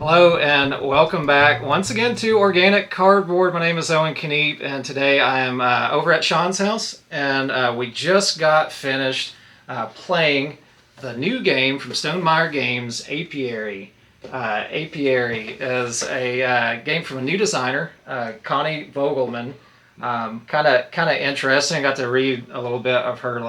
Hello and welcome back once again to Organic Cardboard. My name is Owen Kniep and today I am over at Sean's house and we just got finished playing the new game from Stonemaier Games, Apiary. Apiary is a game from a new designer, Connie Vogelman. Kind of interesting. I got to read a little bit of her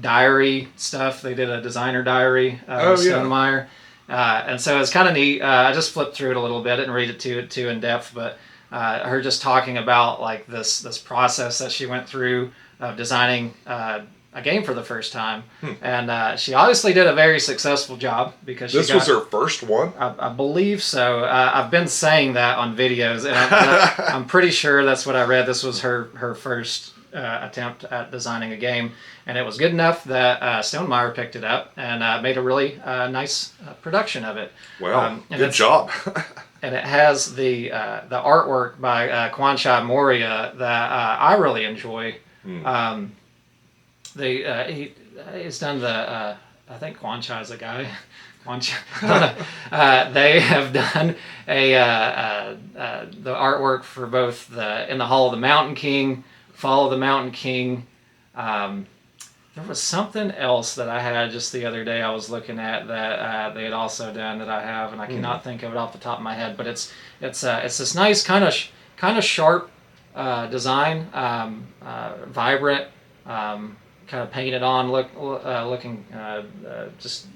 diary stuff. They did a designer diary with Stonemaier. And so it's kind of neat. I just flipped through it a little bit. I didn't read it too in depth, but her just talking about this process that she went through of designing a game for the first time. And she obviously did a very successful job because this was her first one. I believe so. I've been saying that on videos, and I'm pretty sure that's what I read. This was her first attempt at designing a game, and it was good enough that Stonemaier picked it up and made a really nice production of it. Wow, good job. And it has the artwork by Kwanchai Moria that I really enjoy. He's done the I think Kwanchai's a guy. They have done the artwork for both In the Hall of the Mountain King, Fall of the Mountain King. There was something else that I had just the other day I was looking at that they had also done that I have, and I cannot think of it off the top of my head. But it's this nice kind of sharp design, vibrant, kind of painted on looking just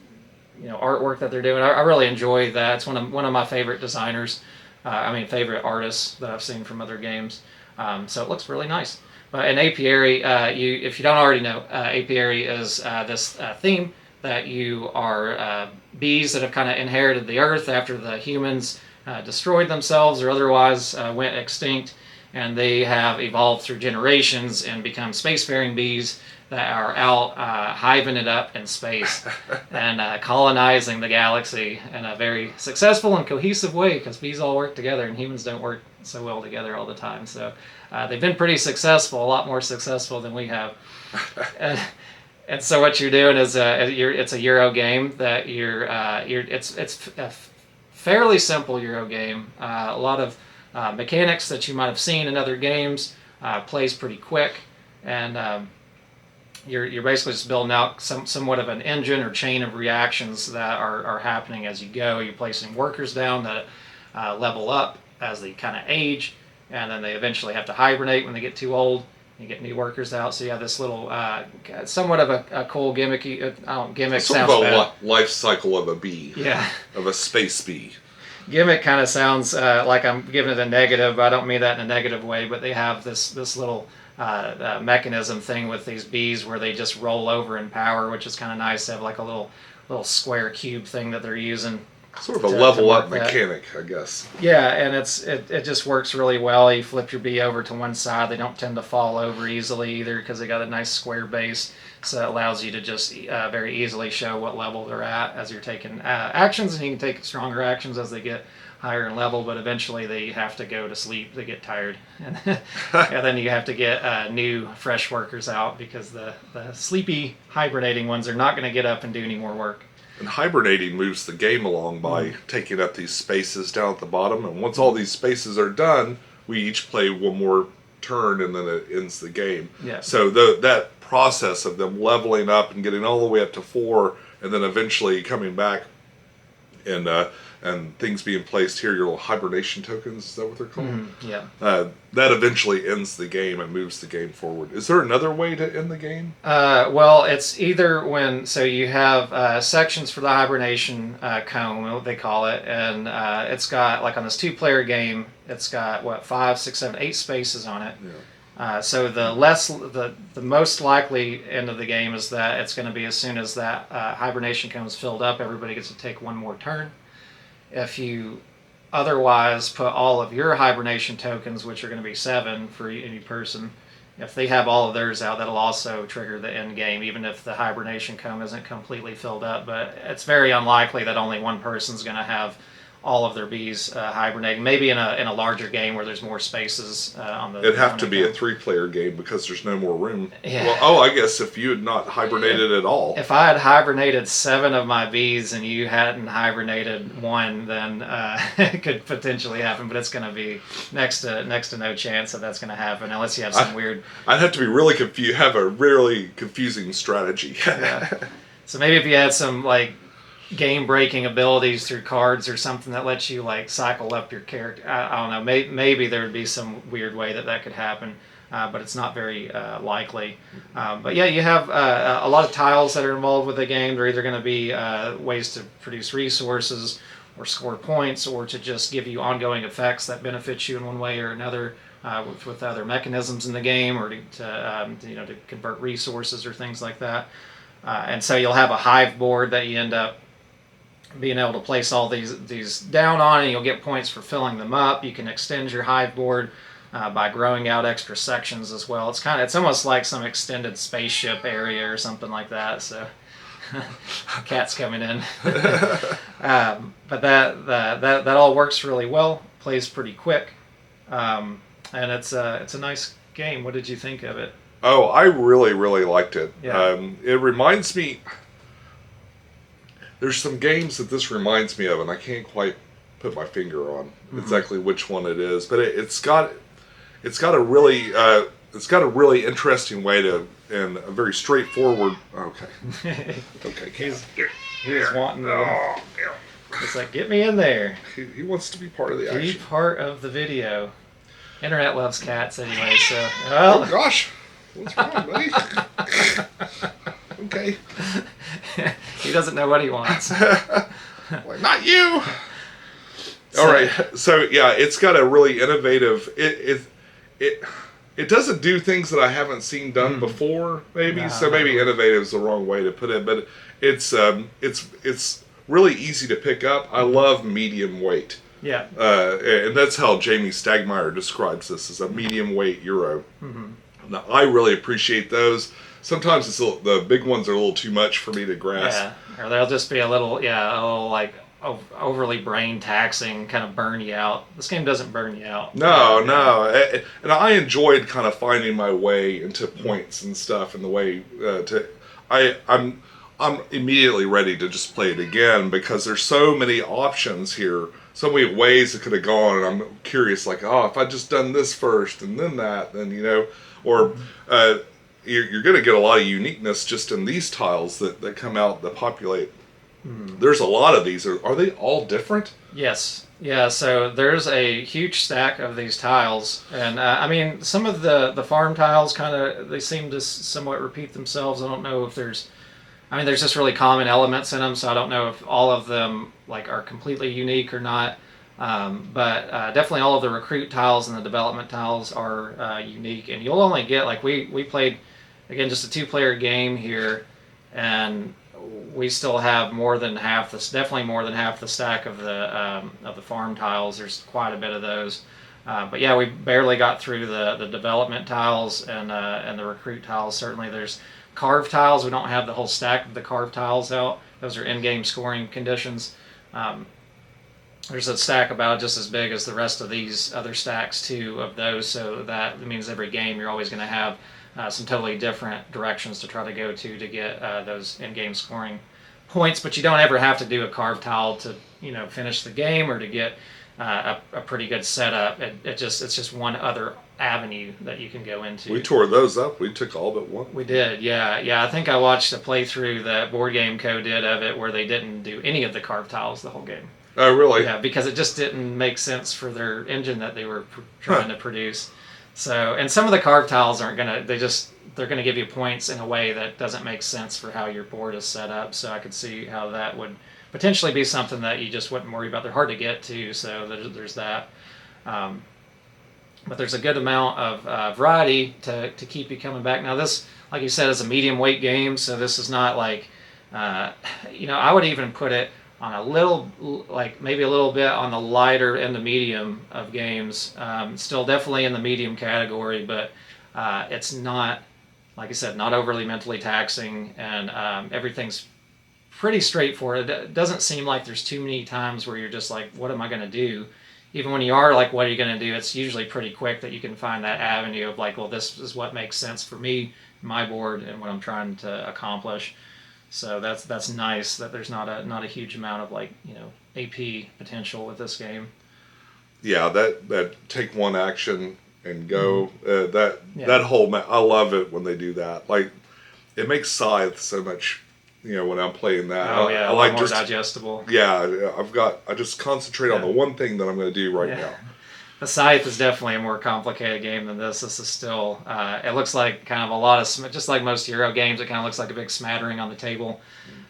artwork that they're doing. I really enjoy that. It's one of my favorite designers. Favorite artists that I've seen from other games. So it looks really nice. In Apiary, if you don't already know, Apiary is this theme that you are bees that have kind of inherited the earth after the humans destroyed themselves or otherwise went extinct, and they have evolved through generations and become spacefaring bees that are out hiving it up in space and colonizing the galaxy in a very successful and cohesive way, because bees all work together and humans don't work so well together all the time. So they've been pretty successful, a lot more successful than we have. And so what you're doing is it's a Euro game that it's a fairly simple Euro game. A lot of mechanics that you might have seen in other games, plays pretty quick, and you're basically just building out somewhat of an engine or chain of reactions that are happening as you go. You're placing workers down that level up as they kind of age, and then they eventually have to hibernate when they get too old. You get new workers out, so you have this little, somewhat of a cool gimmicky, gimmick sort sounds of a bad. Life cycle of a bee. Yeah. Of a space bee. Gimmick kind of sounds like I'm giving it a negative, but I don't mean that in a negative way, but they have this little mechanism thing with these bees where they just roll over in power, which is kind of nice to have like a little square cube thing that they're using. Sort of a level up mechanic, I guess. Yeah, and it just works really well. You flip your bee over to one side. They don't tend to fall over easily either because they got a nice square base. So it allows you to just very easily show what level they're at as you're taking actions, and you can take stronger actions as they get higher in level, but eventually they have to go to sleep. They get tired. And then you have to get new, fresh workers out because the sleepy, hibernating ones are not going to get up and do any more work. And hibernating moves the game along by taking up these spaces down at the bottom, and once all these spaces are done, we each play one more turn, and then it ends the game. Yeah. So that process of them leveling up and getting all the way up to 4, and then eventually coming back and things being placed here, your little hibernation tokens, is that what they're called? Yeah. That eventually ends the game and moves the game forward. Is there another way to end the game? Well, it's either so you have sections for the hibernation cone, they call it, and it's got, like on this 2-player game, it's got, 5, 6, 7, 8 spaces on it. Yeah. So the most likely end of the game is that it's going to be as soon as that hibernation cone is filled up, everybody gets to take one more turn. If you otherwise put all of your hibernation tokens, which are going to be 7 for any person, if they have all of theirs out, that'll also trigger the end game, even if the hibernation cone isn't completely filled up. But it's very unlikely that only one person's going to have all of their bees hibernating. Maybe in a larger game where there's more spaces on the. It'd have to be a 3-player game because there's no more room. Yeah. Well, I guess if you had not hibernated at all. If I had hibernated 7 of my bees and you hadn't hibernated 1, then it could potentially happen. But it's going to be next to no chance that that's going to happen unless you have some weird. I'd have to be really confused. Have a really confusing strategy. Yeah. So maybe if you had some like game-breaking abilities through cards or something that lets you like cycle up your character. I don't know. Maybe there would be some weird way that could happen, but it's not very likely. But yeah, you have a lot of tiles that are involved with the game. They're either going to be ways to produce resources or score points, or to just give you ongoing effects that benefit you in one way or another with other mechanisms in the game, or to convert resources or things like that. And so you'll have a hive board that you end up being able to place all these down on, and you'll get points for filling them up. You can extend your hive board by growing out extra sections as well. It's almost like some extended spaceship area or something like that. So cat's coming in. But that all works really well. Plays pretty quick, and it's a nice game. What did you think of it? Oh, I really, really liked it. Yeah. It reminds me. There's some games that this reminds me of, and I can't quite put my finger on exactly which one it is. But it's got a really interesting way to, and a very straightforward. Okay. Okay. He's wanting to. It's like, get me in there. He wants to be part of the action. Be part of the video. Internet loves cats anyway, so. Well. Oh gosh, what's wrong, buddy? Okay. He doesn't know what he wants. Well, not you. All right. So yeah, it's got a really innovative. It doesn't do things that I haven't seen done before. Maybe maybe innovative is the wrong way to put it, but it's really easy to pick up. I love medium weight. Yeah. And that's how Jamie Stagmeyer describes this as a medium weight Euro. Mm-hmm. Now I really appreciate those. Sometimes the big ones are a little too much for me to grasp. Yeah, or they'll just be a little like overly brain taxing, kind of burn you out. This game doesn't burn you out. No. And I enjoyed kind of finding my way into points and stuff, and the way I'm immediately ready to just play it again because there's so many options here, so many ways it could have gone, and I'm curious, like, if I just done this first and then that, then or. You're going to get a lot of uniqueness just in these tiles that come out that populate. There's a lot of these. Are they all different? Yes. Yeah, so there's a huge stack of these tiles. And, I mean, some of the farm tiles they seem to somewhat repeat themselves. I don't know if there's just really common elements in them, so I don't know if all of them, like, are completely unique or not. But definitely all of the recruit tiles and the development tiles are unique. And you'll only get, like, we played... Again, just a 2-player game here, and we still have definitely more than half the stack of the farm tiles. There's quite a bit of those, but yeah, we barely got through the development tiles and the recruit tiles. Certainly, there's carve tiles. We don't have the whole stack of the carve tiles out. Those are in-game scoring conditions. There's a stack about just as big as the rest of these other stacks too of those. So that means every game you're always going to have some totally different directions to try to go to get those in-game scoring points, but you don't ever have to do a carved tile to finish the game or to get a pretty good setup. It's just one other avenue that you can go into. We tore those up. We took all but one. We did, yeah. I think I watched a playthrough that Board Game Co. did of it where they didn't do any of the carved tiles the whole game. Oh, really? Yeah, because it just didn't make sense for their engine that they were trying to produce. So, and some of the carved tiles they're gonna give you points in a way that doesn't make sense for how your board is set up. So I could see how that would potentially be something that you just wouldn't worry about. They're hard to get to, so there's that. But there's a good amount of variety to keep you coming back. Now this, like you said, is a medium weight game, so this is not like, I would even put it on a little, like maybe a little bit on the lighter end of medium of games. Still definitely in the medium category, but it's not, like I said, not overly mentally taxing, and everything's pretty straightforward. It doesn't seem like there's too many times where you're just like, what am I going to do? Even when you are like, what are you going to do? It's usually pretty quick that you can find that avenue of like, well, this is what makes sense for me, my board, and what I'm trying to accomplish. So that's nice that there's not a huge amount of like, AP potential with this game. Yeah, that take one action and go. Yeah. That whole I love it when they do that. Like it makes Scythe so much. When I'm playing that, Oh yeah, I a lot like more just digestible. yeah. I just concentrate on the one thing that I'm going to do right now. The Scythe is definitely a more complicated game than this. This is still, it looks like kind of a lot of, just like most Euro games, it kind of looks like a big smattering on the table.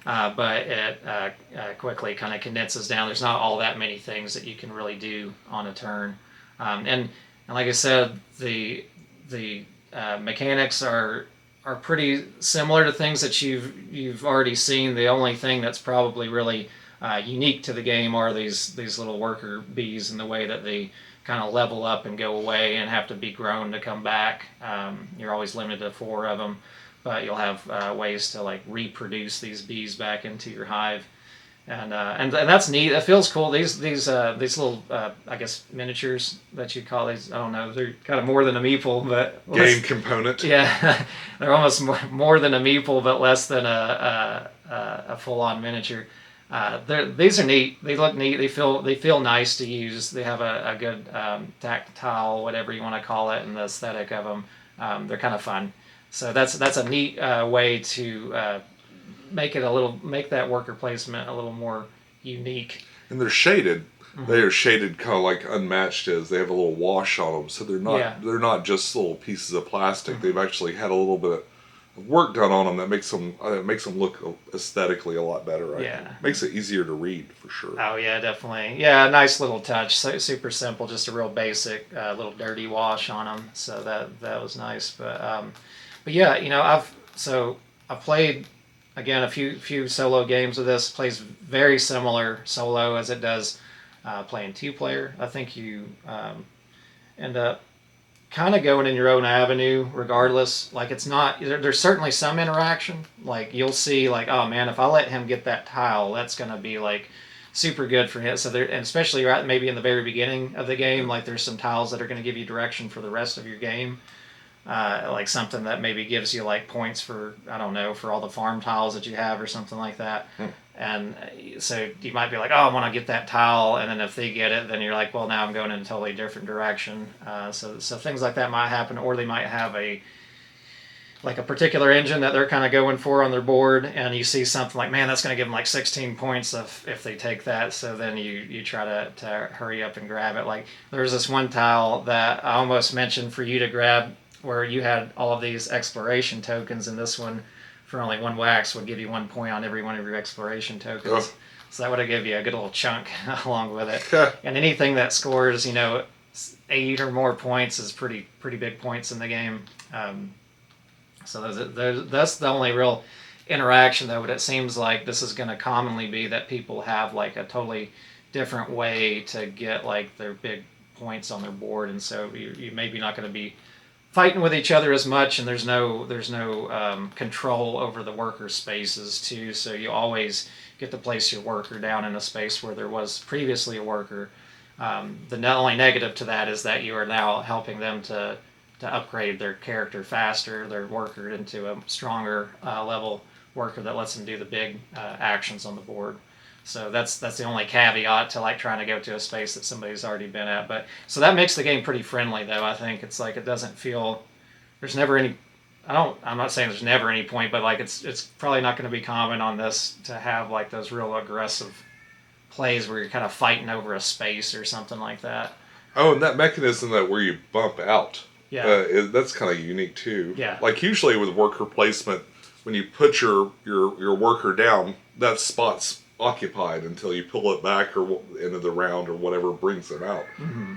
But it quickly kind of condenses down. There's not all that many things that you can really do on a turn. And like I said, the mechanics are pretty similar to things that you've already seen. The only thing that's probably really unique to the game are these little worker bees and the way that they kind of level up and go away and have to be grown to come back. You're always limited to 4 of them, but you'll have ways to like reproduce these bees back into your hive. And that's neat. It feels cool. These little I guess miniatures that you call these. I don't know. They're kind of more than a meeple, but game component. Yeah, they're almost more than a meeple, but less than a full on miniature. These are neat. They look neat. They feel nice to use. They have a good tactile, whatever you want to call it, and the aesthetic of them. They're kind of fun. So that's a neat way to make that worker placement a little more unique. And they're shaded. Mm-hmm. They are shaded kind of like Unmatched is. They have a little wash on them, so they're not just little pieces of plastic. Mm-hmm. They've actually had a little bit of work done on them that makes them look aesthetically a lot better. Makes it easier to read for sure. Oh yeah, definitely. Yeah, nice little touch. So, super simple, just a real basic little dirty wash on them. So that was nice. But yeah, I've played. Again, a few solo games of this. Plays very similar solo as it does playing 2-player. I think you end up kind of going in your own avenue regardless. Like it's not, there's certainly some interaction. Like you'll see like, oh man, if I let him get that tile, that's going to be like super good for him. So there, and especially right maybe in the very beginning of the game, like there's some tiles that are going to give you direction for the rest of your game. Like something that maybe gives you like points for, I don't know, for all the farm tiles that you have or something like that. And so you might be like, oh, I want to get that tile. And then if they get it, then you're like, well, now I'm going in a totally different direction. So things like that might happen, or they might have a particular engine that they're kind of going for on their board, and you see something like, man, that's going to give them like 16 points if they take that. So then you try to hurry up and grab it. Like there's this one tile that I almost mentioned for you to grab, where you had all of these exploration tokens, and this one for only 1 wax would give you 1 point on every one of your exploration tokens. Oh. So that would have given you a good little chunk along with it. And anything that scores, 8 or more points is pretty big points in the game. So that's the only real interaction, though. But it seems like this is going to commonly be that people have like a totally different way to get like their big points on their board, and so you maybe not going to be fighting with each other as much, and there's no control over the worker spaces too. So you always get to place your worker down in a space where there was previously a worker. The only negative to that is that you are now helping them to upgrade their character faster, their worker into a stronger level worker that lets them do the big actions on the board. So that's the only caveat to like trying to go to a space that somebody's already been at. But so that makes the game pretty friendly, though. I think it's like it doesn't feel there's never any. I'm not saying there's never any point, but like it's probably not going to be common on this to have like those real aggressive plays where you're kind of fighting over a space or something like that. Oh, and that mechanism where you bump out. Yeah, that's kind of unique too. Yeah, like usually with worker placement, when you put your worker down, that spot's occupied until you pull it back or into the round or whatever brings them out. Mm-hmm.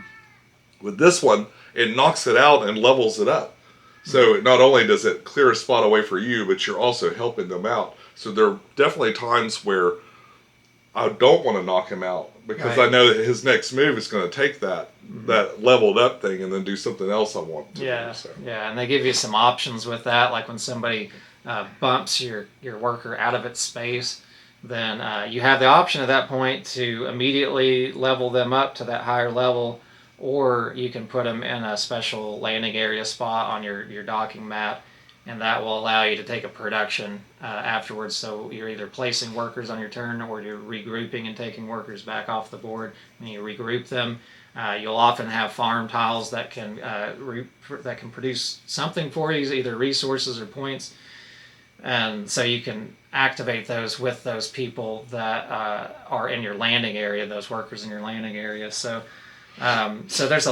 With this one, it knocks it out and levels it up. So not only does it clear a spot away for you, but you're also helping them out. So there are definitely times where I don't want to knock him out because I know that his next move is going to take that leveled up thing and then do something else I want to do. So. Yeah, and they give you some options with that, like when somebody bumps your worker out of its space. then you have the option at that point to immediately level them up to that higher level, or you can put them in a special landing area spot on your docking map, and that will allow you to take a production afterwards. So you're either placing workers on your turn, or you're regrouping and taking workers back off the board, and you regroup them. You'll often have farm tiles that can produce something for you, either resources or points, and so you can activate those with those people that are in your landing area, those workers in your landing area. So there's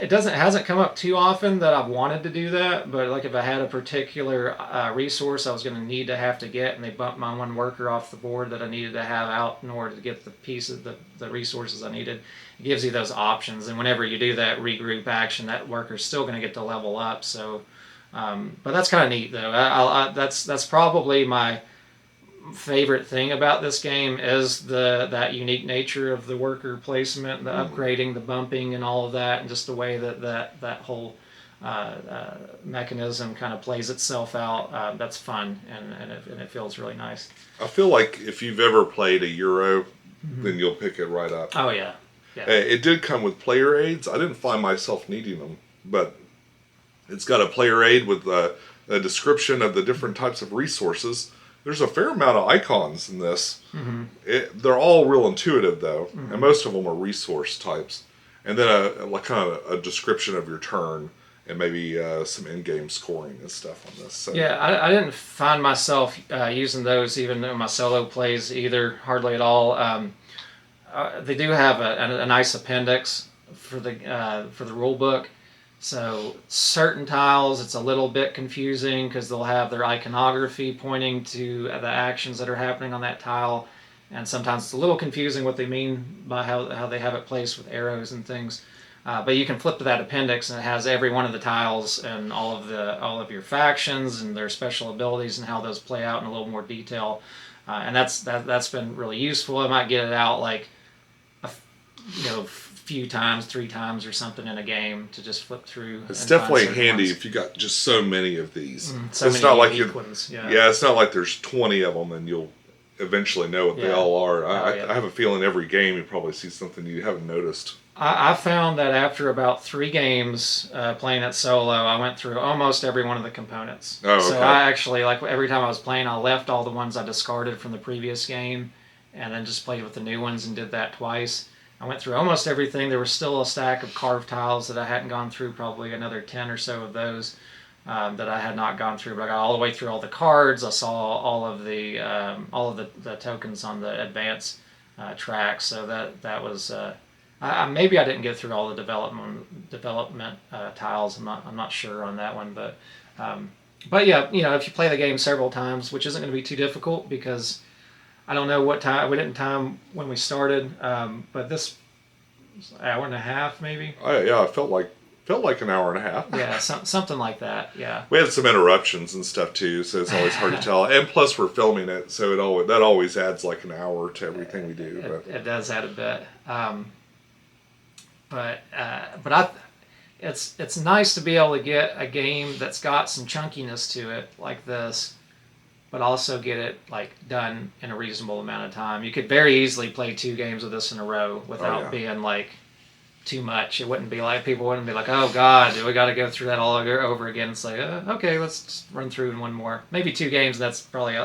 it hasn't come up too often that I've wanted to do that, but like if I had a particular resource I was going to need to have to get, and they bumped my one worker off the board that I needed to have out in order to get the pieces, the resources I needed, it gives you those options. And whenever you do that regroup action, that worker's still going to get to level up. So, but that's kind of neat though. That's probably my favorite thing about this game is that unique nature of the worker placement, the upgrading, the bumping, and all of that, and just the way that whole mechanism kind of plays itself out. That's fun, and it feels really nice. I feel like if you've ever played a Euro, then you'll pick it right up. Oh yeah. It did come with player aids. I didn't find myself needing them, but it's got a player aid with a description of the different types of resources. There's a fair amount of icons in this. They're all real intuitive, though, and most of them are resource types. And then a description of your turn, and maybe some in-game scoring and stuff on this. So. Yeah, I didn't find myself using those even in my solo plays either, hardly at all. They do have a nice appendix for the rule book. So certain tiles, it's a little bit confusing because they'll have their iconography pointing to the actions that are happening on that tile, and sometimes it's a little confusing what they mean by how they have it placed with arrows and things. But you can flip to that appendix, and it has every one of the tiles and all of your factions and their special abilities and how those play out in a little more detail. And that's been really useful. I might get it out like few times, 3 times or something in a game to just flip through. It's definitely handy if you got just so many of these. So it's many not like ones. Yeah, it's not like there's 20 of them and you'll eventually know what they all are. I have a feeling every game you probably see something you haven't noticed. I found that after about 3 games playing it solo, I went through almost every one of the components. Oh, okay. So I actually, like every time I was playing, I left all the ones I discarded from the previous game and then just played with the new ones and did that twice. I went through almost everything. There was still a stack of carved tiles that I hadn't gone through, probably another 10 or so of those that I had not gone through. But I got all the way through all the cards. I saw all of the tokens on the advance tracks. So that was maybe I didn't get through all the development tiles. I'm not sure on that one, but yeah, if you play the game several times, which isn't going to be too difficult because I don't know what time we didn't time when we started, but this was an hour and a half maybe. Yeah, it felt like an hour and a half. Yeah, something like that. Yeah. We had some interruptions and stuff too, so it's always hard to tell. And plus, we're filming it, so that always adds like an hour to everything we do. It does add a bit, but it's nice to be able to get a game that's got some chunkiness to it like this, but also get it like done in a reasonable amount of time. You could very easily play 2 games of this in a row without being like too much. It wouldn't be like, people wouldn't be like, oh God, do we got to go through that all over again? It's like, okay, let's just run through in one more. Maybe 2 games. That's probably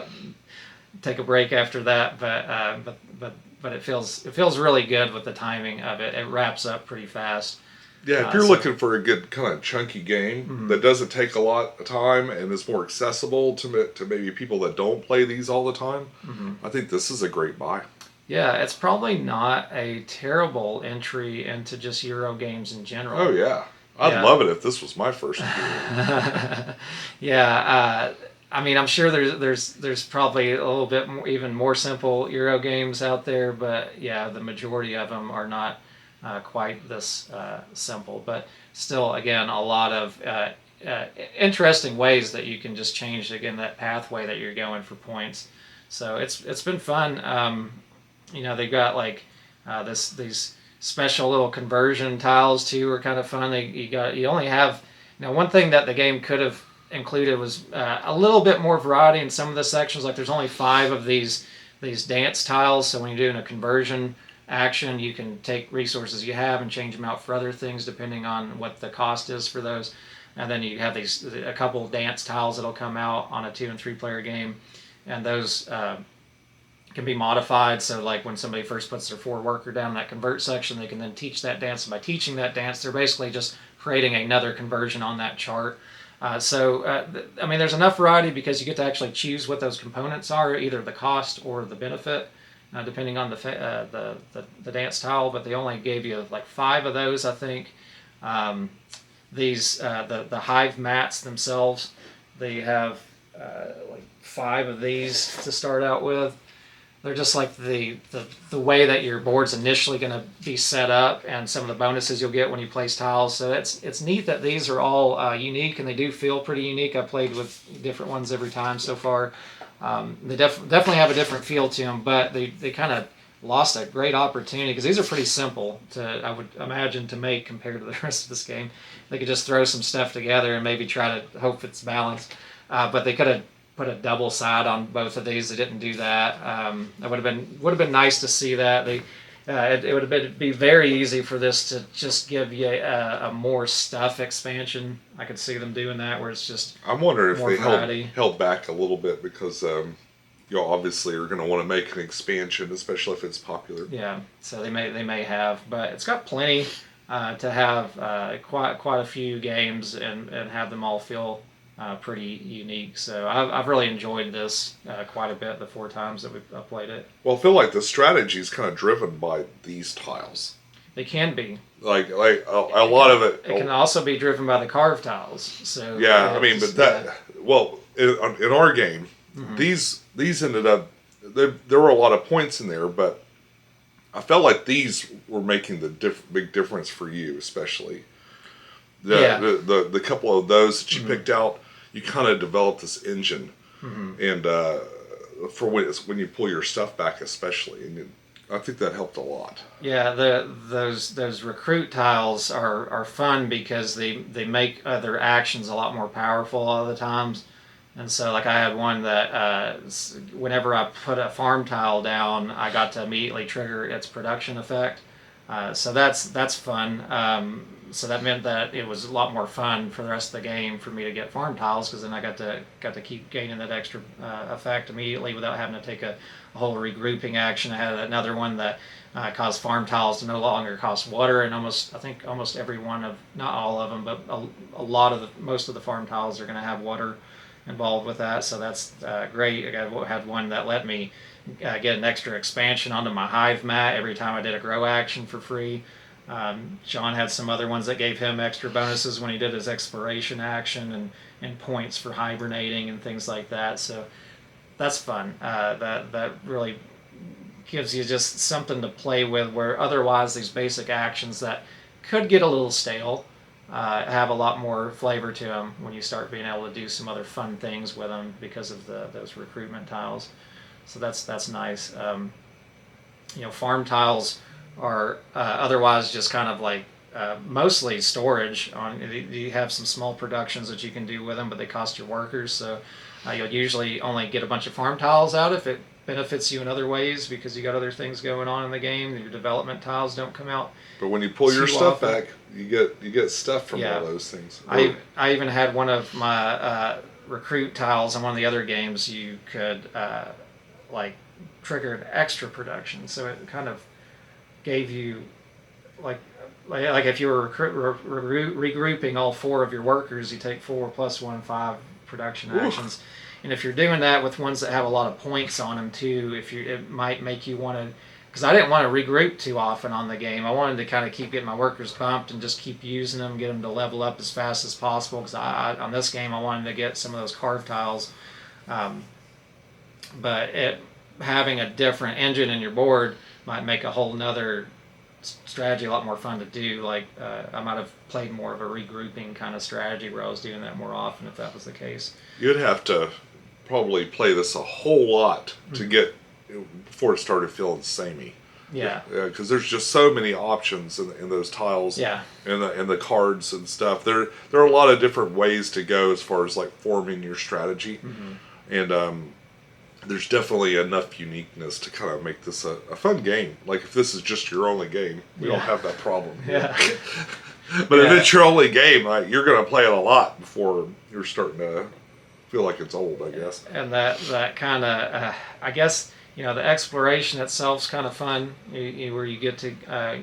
take a break after that. But it feels really good with the timing of it. It wraps up pretty fast. Yeah, if you're looking for a good kind of chunky game that doesn't take a lot of time and is more accessible to maybe people that don't play these all the time, I think this is a great buy. Yeah, it's probably not a terrible entry into just Euro games in general. Oh yeah, I'd love it if this was my first Euro. Yeah, I mean, I'm sure there's probably a little bit more, even more simple Euro games out there, but yeah, the majority of them are not quite this simple, but still, again, a lot of interesting ways that you can just change, again, that pathway that you're going for points. So it's been fun. They've got like these special little conversion tiles too are kind of fun. You only have one thing that the game could have included was a little bit more variety in some of the sections. Like there's only 5 of these dance tiles, so when you're doing a conversion action, you can take resources you have and change them out for other things depending on what the cost is for those. And then you have a couple of dance tiles that'll come out on a 2 and 3 player game, and those can be modified. So like when somebody first puts their 4 worker down in that convert section, they can then teach that dance, and by teaching that dance, they're basically just creating another conversion on that chart. I mean, there's enough variety because you get to actually choose what those components are, either the cost or the benefit, depending on the dance tile. But they only gave you like 5 of those, I think. The Hive mats themselves, they have like 5 of these to start out with. They're just like the way that your board's initially going to be set up, and some of the bonuses you'll get when you place tiles. So it's neat that these are all unique, and they do feel pretty unique. I've played with different ones every time so far. They definitely have a different feel to them, but they kind of lost a great opportunity because these are pretty simple I would imagine, to make compared to the rest of this game. They could just throw some stuff together and maybe try to hope it's balanced, but they could have put a double side on both of these. They didn't do that. It would have been nice to see that. It would have be very easy for this to just give you a more stuff expansion. I could see them doing that, where it's just I'm wondering if they variety. held back a little bit because you obviously are going to want to make an expansion, especially if it's popular. Yeah, so they may have, but it's got plenty to have quite a few games and have them all feel pretty unique. So I've really enjoyed this quite a bit the 4 times that we've played it. Well, I feel like the strategy is kind of driven by these tiles. They can be. Like a lot of it. It can also be driven by the carved tiles. So yeah, I mean, but well, in our game, mm-hmm. these ended up there were a lot of points in there, but I felt like these were making the big difference for you, especially. The couple of those that you mm-hmm. picked out, you kind of developed this engine, mm-hmm. and for when you pull your stuff back, especially, and I think that helped a lot. Yeah, those recruit tiles are fun because they make other actions a lot more powerful a lot of the times. And so, like, I had one that whenever I put a farm tile down, I got to immediately trigger its production effect. So that's fun. So that meant that it was a lot more fun for the rest of the game for me to get farm tiles, because then I got to keep gaining that extra effect immediately without having to take a whole regrouping action. I had another one that caused farm tiles to no longer cost water, and I think almost every one of, not all of them, but most of the farm tiles are going to have water involved with that. So that's great. I had one that let me get an extra expansion onto my Hive mat every time I did a grow action for free. Sean had some other ones that gave him extra bonuses when he did his exploration action, and points for hibernating and things like that. So that's fun. That really gives you just something to play with, where otherwise these basic actions that could get a little stale have a lot more flavor to them when you start being able to do some other fun things with them because of those recruitment tiles. So that's nice. Farm tiles are otherwise just kind of like mostly storage. You have some small productions that you can do with them, but they cost your workers. So you'll usually only get a bunch of farm tiles out if it benefits you in other ways, because you got other things going on in the game. Your development tiles don't come out. But when you pull your stuff back, you get stuff from all those things. I even had one of my recruit tiles in one of the other games. You could trigger an extra production, so it kind of gave you like if you were regrouping all 4 of your workers, you take 4 plus 1, 5 production actions. And if you're doing that with ones that have a lot of points on them too, it might make you want to, because I didn't want to regroup too often on the game. I wanted to kind of keep getting my workers pumped and just keep using them, get them to level up as fast as possible, because on this game I wanted to get some of those carved tiles. But having a different engine in your board might make a whole nother strategy a lot more fun to do. Like I might have played more of a regrouping kind of strategy where I was doing that more often if that was the case. You'd have to probably play this a whole lot to get before it started feeling samey. Yeah. Because there's just so many options in those tiles. Yeah. And the cards and stuff. There are a lot of different ways to go as far as like forming your strategy. Mm-hmm. And there's definitely enough uniqueness to kind of make this a fun game. Like if this is just your only game, we don't have that problem. Yeah. But if it's your only game, like you're going to play it a lot before you're starting to feel like it's old, I guess. And that kind of, I guess, the exploration itself is kind of fun, where you get to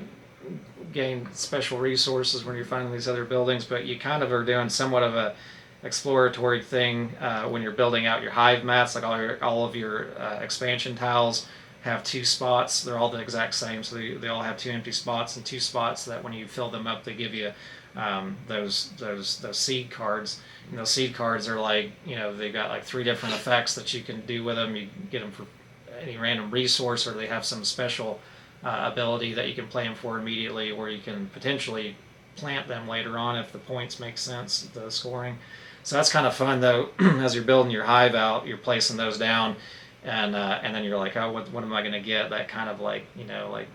gain special resources when you're finding these other buildings, but you kind of are doing somewhat of a exploratory thing when you're building out your hive mats. Like all of your expansion tiles have 2 spots. They're all the exact same, so they all have 2 empty spots and 2 spots that when you fill them up, they give you those seed cards. And those seed cards are like, they've got like 3 different effects that you can do with them. You can get them for any random resource, or they have some special ability that you can play them for immediately, or you can potentially plant them later on if the points make sense, the scoring. So that's kind of fun, though. As you're building your hive out, you're placing those down, and then you're like, oh, what am I going to get? That kind of like, like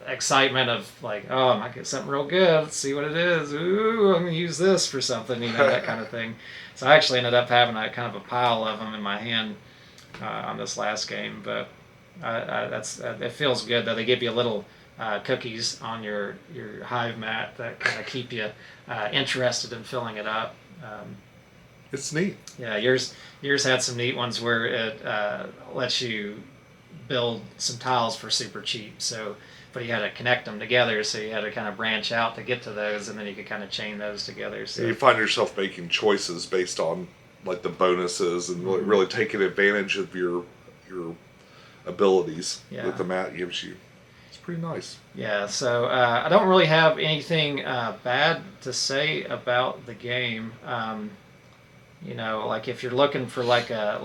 excitement of like, oh, I might get something real good. Let's see what it is. Ooh, I'm going to use this for something, that kind of thing. So I actually ended up having a kind of a pile of them in my hand on this last game, but it feels good though. They give you little cookies on your hive mat that kind of keep you interested in filling it up. It's neat. Yeah, yours had some neat ones where it lets you build some tiles for super cheap. So, but you had to connect them together, so you had to kind of branch out to get to those, and then you could kind of chain those together. So you find yourself making choices based on like the bonuses and really taking advantage of your abilities that the mat gives you. It's pretty nice. Yeah, so I don't really have anything bad to say about the game. Like if you're looking for like a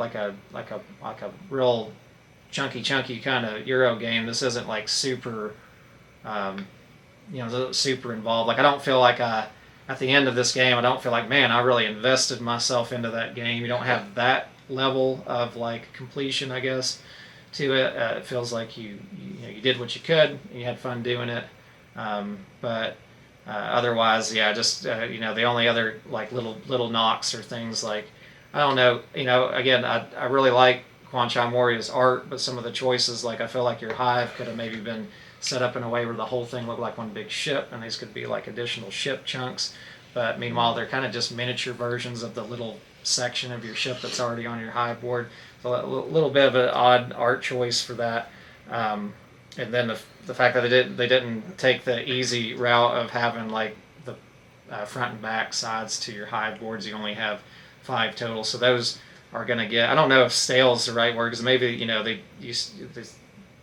real chunky kind of Euro game, this isn't like super, super involved. Like I don't feel like at the end of this game, I don't feel like, man, I really invested myself into that game. You don't have that level of like completion, I guess, to it. It feels like you did what you could, and you had fun doing it. But otherwise, just the only other like little knocks or things like, I don't know. Again, I really like Quan Chai Moria's art, but some of the choices, like I feel like your hive could have maybe been set up in a way where the whole thing looked like one big ship, and these could be like additional ship chunks. But meanwhile, they're kind of just miniature versions of the little section of your ship that's already on your hive board. So a little bit of an odd art choice for that. And then the fact that they didn't take the easy route of having like the front and back sides to your hive boards. You only have 5 total, so those are going to get, I don't know if stale is the right word, because maybe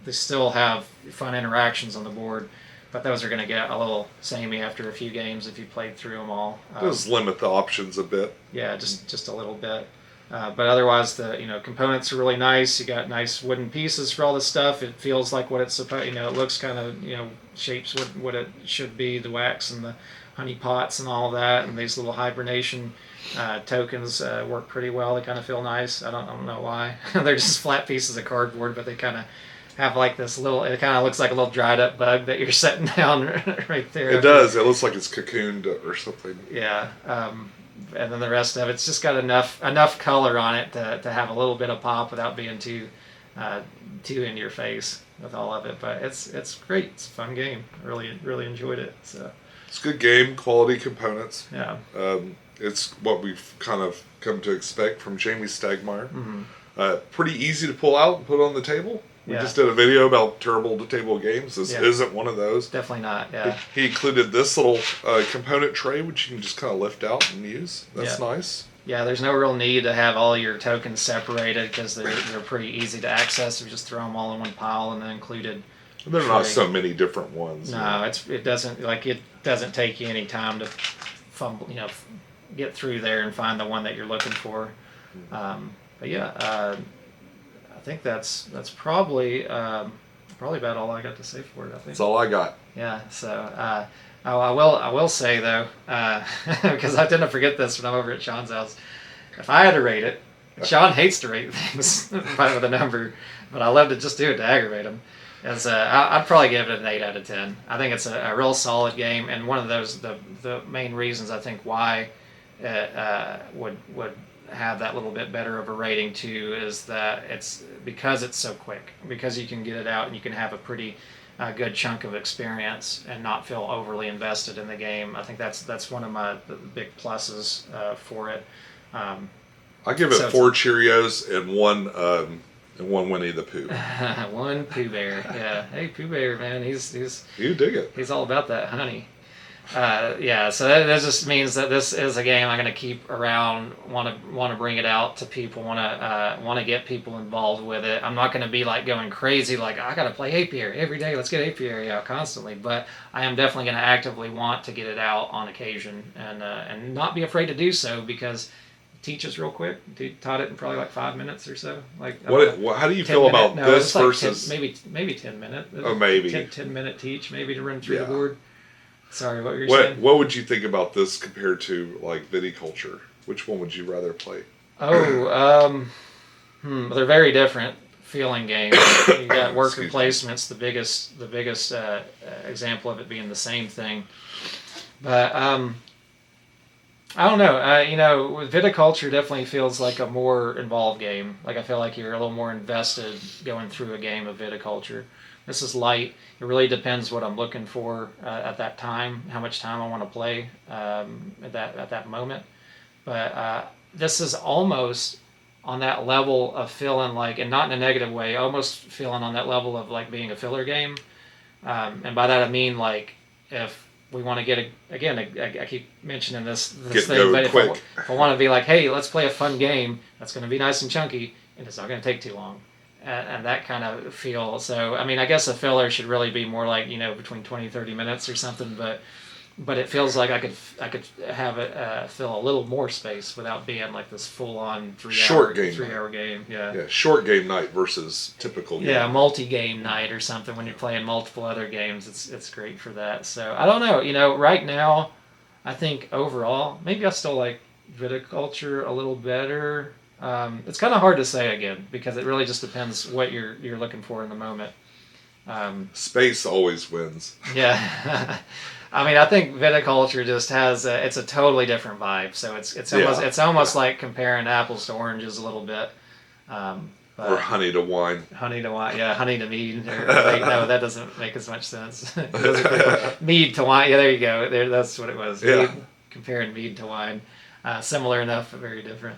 they still have fun interactions on the board, but those are going to get a little samey after a few games if you played through them all. Those limit the options a bit. Yeah, just a little bit. But otherwise, the components are really nice. You got nice wooden pieces for all this stuff. It feels like what it's supposed. It looks kind of shapes what it should be. The wax and the honey pots and all that, and these little hibernation tokens work pretty well. They kind of feel nice. I don't know why. They're just flat pieces of cardboard, but they kind of have like this little. It kind of looks like a little dried up bug that you're setting down right there. It does. It looks like it's cocooned or something. Yeah. And then the rest of it's just got enough color on it to have a little bit of pop without being too in your face with all of it. But it's great. It's a fun game. I really enjoyed it. So it's a good game, quality components. Yeah. It's what we've kind of come to expect from Jamie Stegmaier. Mm-hmm. Pretty easy to pull out and put on the table. We just did a video about terrible to table games. This isn't one of those. Definitely not. Yeah. He included this little component tray, which you can just kind of lift out and use. That's nice. Yeah, there's no real need to have all your tokens separated because they're pretty easy to access. You just throw them all in one pile and then included. And there are not so many different ones. No, it doesn't take you any time to fumble, get through there and find the one that you're looking for. But yeah. I think that's probably about all I got to say for it. I think that's all I got. Yeah. So I will say though, because I tend to forget this when I'm over at Sean's house. If I had to rate it, Sean hates to rate things by with a number, but I love to just do it to aggravate him. I'd probably give it an 8 out of 10. I think it's a real solid game, and one of the main reasons I think why it would have that little bit better of a rating too is that it's because it's so quick, because you can get it out and you can have a pretty good chunk of experience and not feel overly invested in the game. I think that's one of the big pluses for it. I give it 4 Cheerios and one Winnie the Pooh. One Pooh Bear, yeah. Hey, Pooh Bear, man, he's you dig it. He's all about that honey. Yeah, so that just means that this is a game I'm going to keep around. Want to bring it out to people. Want to get people involved with it. I'm not going to be like going crazy. Like I got to play Apiary every day. Let's get Apiary out constantly. But I am definitely going to actively want to get it out on occasion and not be afraid to do so because it teaches real quick. Taught it in probably like 5 minutes or so. Like how do you feel about this like versus 10, maybe 10 minutes? Oh, maybe 10 minute teach maybe to run through the board. Sorry, what were you saying? What would you think about this compared to like Viticulture? Which one would you rather play? Oh, they're very different feeling games. You got worker placements, the biggest example of it being the same thing. But I don't know. With Viticulture, definitely feels like a more involved game. Like I feel like you're a little more invested going through a game of Viticulture. This is light. It really depends what I'm looking for at that time, how much time I want to play at that moment. But this is almost on that level of feeling like, and not in a negative way, almost feeling on that level of like being a filler game. And by that I mean like if we want to get I keep mentioning this thing, but if I want to be like, hey, let's play a fun game that's going to be nice and chunky, and it's not going to take too long. And that kind of feel. So, I mean, I guess a filler should really be more like, between 20 and 30 minutes or something, but it feels like I could have it fill a little more space without being like this full-on 3-hour game. Yeah, short game night versus typical game. Yeah, multi-game night or something when you're playing multiple other games. It's great for that. So, I don't know. Right now, I think overall, maybe I still like Viticulture a little better. It's kind of hard to say again because it really just depends what you're looking for in the moment. Space always wins. Yeah, I mean I think Viticulture just has it's a totally different vibe. So it's almost like comparing apples to oranges a little bit. Or honey to wine. Honey to wine, yeah, honey to mead. Wait, no, that doesn't make as much sense. Mead to wine, yeah, there you go. That's what it was. Yeah. Mead, comparing mead to wine, similar enough but very different.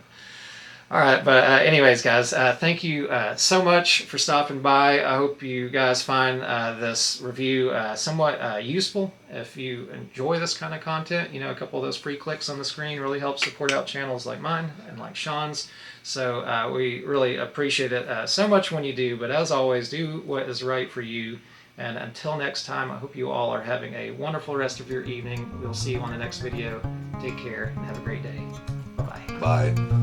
All right, but anyways, guys, thank you so much for stopping by. I hope you guys find this review somewhat useful. If you enjoy this kind of content, a couple of those free clicks on the screen really help support out channels like mine and like Sean's. So we really appreciate it so much when you do. But as always, do what is right for you. And until next time, I hope you all are having a wonderful rest of your evening. We'll see you on the next video. Take care and have a great day. Bye-bye. Bye.